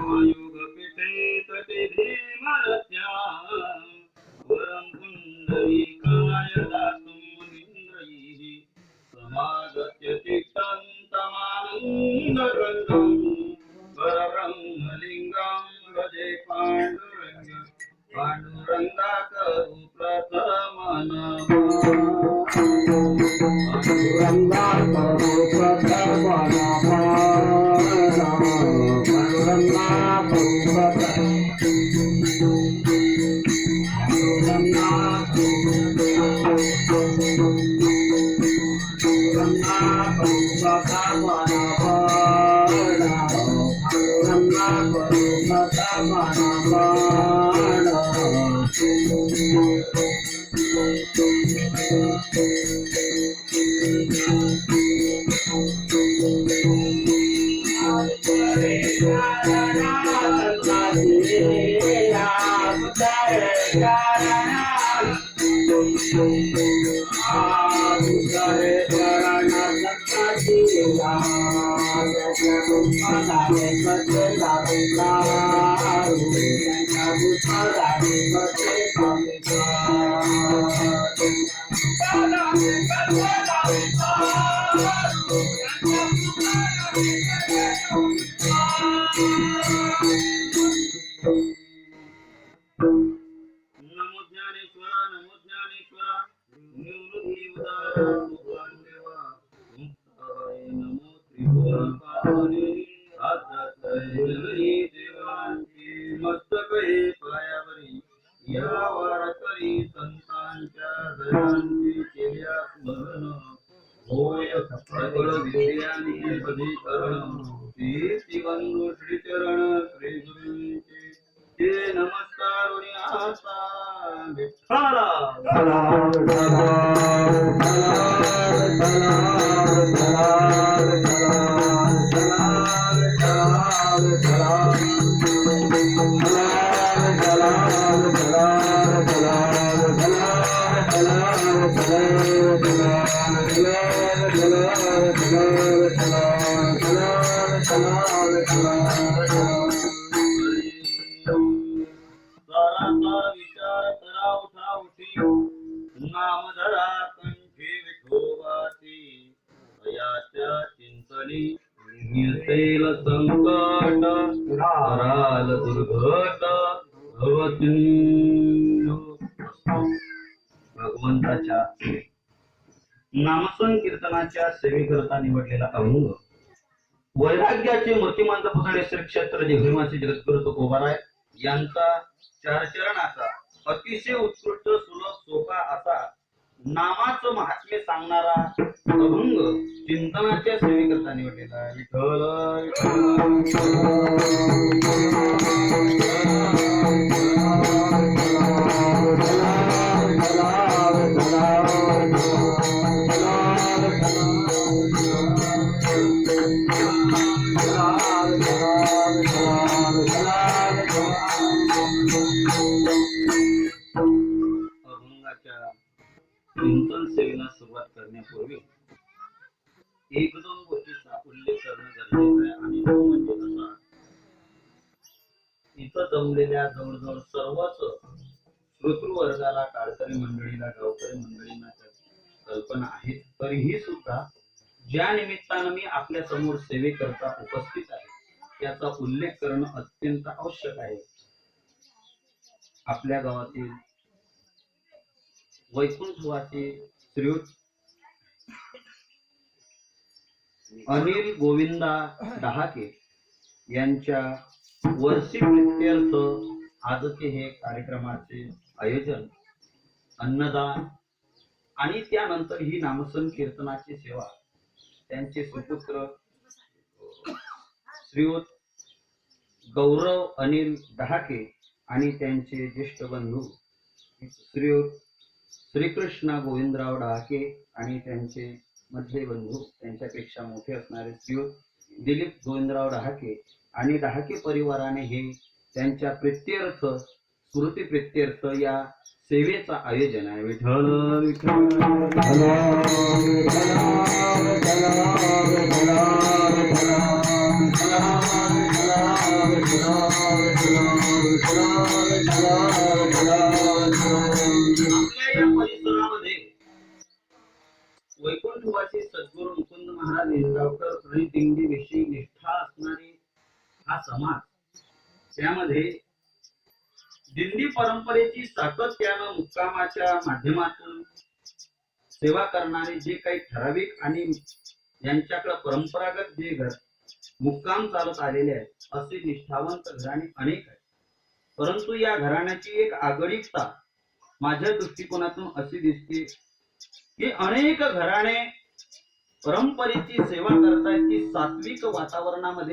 युगपीठे तटे धीमरत्या वरं पुण्डरीकाय दातुं मुनीन्द्रैः समागत्य चित्तन्तमानन्दगन्धं परब्रह्मलिङ्गं भजे पाण्डुरङ्गाकरु भगवंताच्या नामसंकीर्तनाच्या सेवेकरता निवडलेला अभंग वैराग्याचे मूर्तिमंत पुतळे श्री क्षेत्र जिघ्रिमाचे जगद्गुरु तुकोबाराय यांचा चारचरणाचा अतिशय उत्कृष्ट सुलभ सोपा असा नामाचं महात्म्य सांगणारा अभंग चिंतनाच्या सेवेकरता निवडलेला विठ्ठल चिंतन सेवेला सुरुवात करण्यापूर्वी एक दोन गोष्टीचा उल्लेख करणं गरजेचं आहे आणि तो म्हणजे असा इथं जमलेल्या जवळजवळ सर्वच श्रोतृवर्गाला काळकरी मंडळीला गावकरी मंडळींना कल्पना आहे तरीही सुद्धा ज्या निमित्तानं मी आपल्या समोर सेवेकरता उपस्थित आहे त्याचा उल्लेख करणं अत्यंत आवश्यक आहे. आपल्या गावातील वैकुंठवासी श्रीयुत अनिल गोविंदा डहाके यांच्या वर्षी प्रित्यर्थ आजचे हे कार्यक्रमाचे आयोजन अन्नदान आणि त्यानंतर ही नामसंकीर्तनाची सेवा त्यांचे सुपुत्र श्रीयुत गौरव अनिल डहाके आणि त्यांचे ज्येष्ठ बंधू श्रीयुत श्रीकृष्ण गोविंदराव डहाके आणि त्यांचे मधले बंधू त्यांच्यापेक्षा मोठे असणारे श्रीयुत दिलीप गोविंदराव डहाके आणि डहाके परिवाराने हे त्यांच्या प्रित्यर्थ स्मृती प्रित्यर्थ या सेवेचा आयोजन आहे. विठ्ठल विठ्ठल विठ्ठल महाराज निंबाळकर आणि दिंडी विषयी निष्ठा असणारी हा समाज, त्यामध्ये दिंडी परंपरेची सातत्यानं मुक्कामाच्या माध्यमातून सेवा करणारे जे काही ठराविक आणि यांच्याकडे परंपरागत जे घर मुक्काम चालत आलेले आहेत, असे निष्ठावंत घराणे अनेक आहेत. परंतु या घराण्याची एक आगळीकता माझ्या दृष्टिकोनातून अशी दिसते की अनेक घराणे परंपरेची सेवा करतायत ती सात्विक वातावरणामध्ये